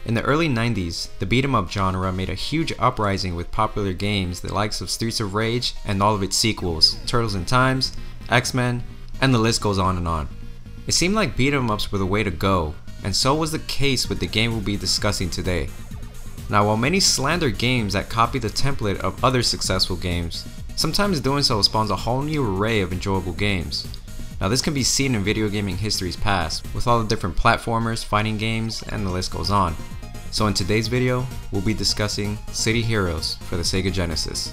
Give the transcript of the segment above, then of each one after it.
In the early 90s, the beat 'em up genre made a huge uprising with popular games the likes of Streets of Rage and all of its sequels, Turtles in Times, X-Men, and the list goes on and on. It seemed like beat 'em ups were the way to go, and so was the case with the game we'll be discussing today. Now, while many slander games that copy the template of other successful games, sometimes doing so spawns a whole new array of enjoyable games. Now, this can be seen in video gaming history's past, with all the different platformers, fighting games, and the list goes on. So in today's video, we'll be discussing City Heroes for the Sega Genesis.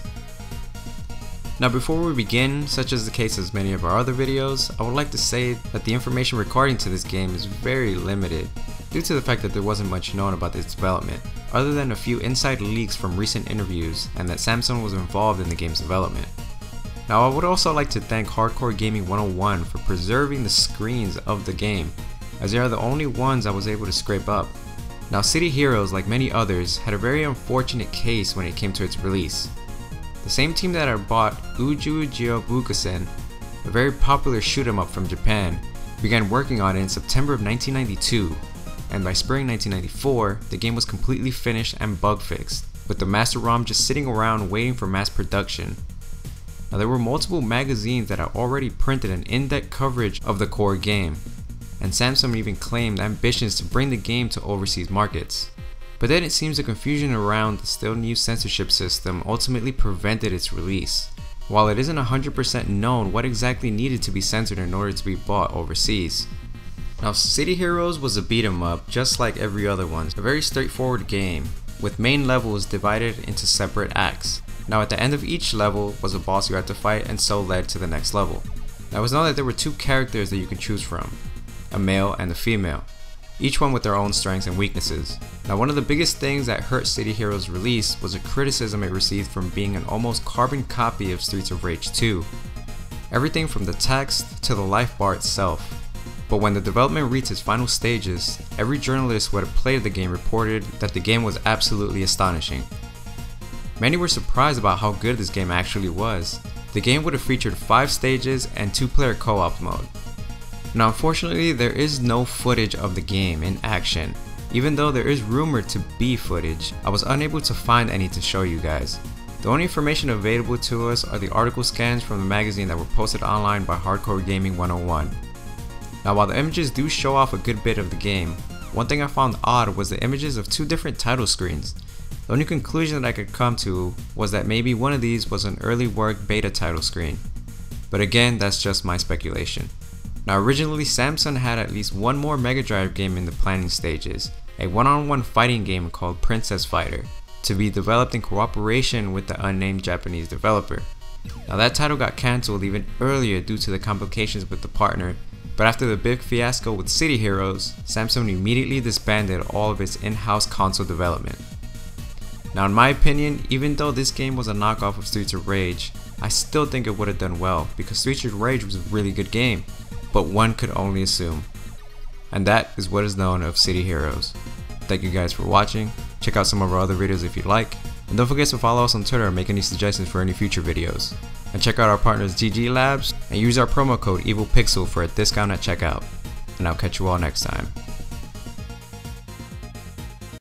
Now before we begin, such as the case as many of our other videos, I would like to say that the information regarding to this game is very limited, due to the fact that there wasn't much known about its development, other than a few inside leaks from recent interviews and that Samsung was involved in the game's development. Now I would also like to thank Hardcore Gaming 101 for preserving the screens of the game, as they are the only ones I was able to scrape up. Now City Heroes, like many others, had a very unfortunate case when it came to its release. The same team that had bought Uju Bukusen, a very popular shoot 'em up from Japan, began working on it in September of 1992, and by spring 1994, the game was completely finished and bug fixed, with the master ROM just sitting around waiting for mass production. Now there were multiple magazines that had already printed an in-depth coverage of the core game, and Samsung even claimed ambitions to bring the game to overseas markets. But then it seems the confusion around the still new censorship system ultimately prevented its release, while it isn't 100% known what exactly needed to be censored in order to be bought overseas. Now City Heroes was a beat 'em up just like every other one, a very straightforward game, with main levels divided into separate acts. Now at the end of each level was a boss you had to fight, and so led to the next level. Now it was known that there were two characters that you could choose from, a male and a female, each one with their own strengths and weaknesses. Now one of the biggest things that hurt City Heroes' release was the criticism it received from being an almost carbon copy of Streets of Rage 2. Everything from the text to the life bar itself. But when the development reached its final stages, every journalist who had played the game reported that the game was absolutely astonishing. Many were surprised about how good this game actually was. The game would have featured 5 stages and 2-player co-op mode. Now unfortunately, there is no footage of the game in action. Even though there is rumored to be footage, I was unable to find any to show you guys. The only information available to us are the article scans from the magazine that were posted online by Hardcore Gaming 101. Now while the images do show off a good bit of the game, one thing I found odd was the images of 2 different title screens. The only conclusion that I could come to was that maybe one of these was an early work beta title screen. But again, that's just my speculation. Now originally Samsung had at least one more Mega Drive game in the planning stages, a one-on-one fighting game called Princess Fighter, to be developed in cooperation with the unnamed Japanese developer. Now that title got cancelled even earlier due to the complications with the partner, but after the big fiasco with City Heroes, Samsung immediately disbanded all of its in-house console development. Now in my opinion, even though this game was a knockoff of Streets of Rage, I still think it would have done well because Streets of Rage was a really good game, but one could only assume. And that is what is known of City Heroes. Thank you guys for watching, check out some of our other videos if you'd like, and don't forget to follow us on Twitter and make any suggestions for any future videos. And check out our partners GG Labs, and use our promo code EvilPixel for a discount at checkout. And I'll catch you all next time.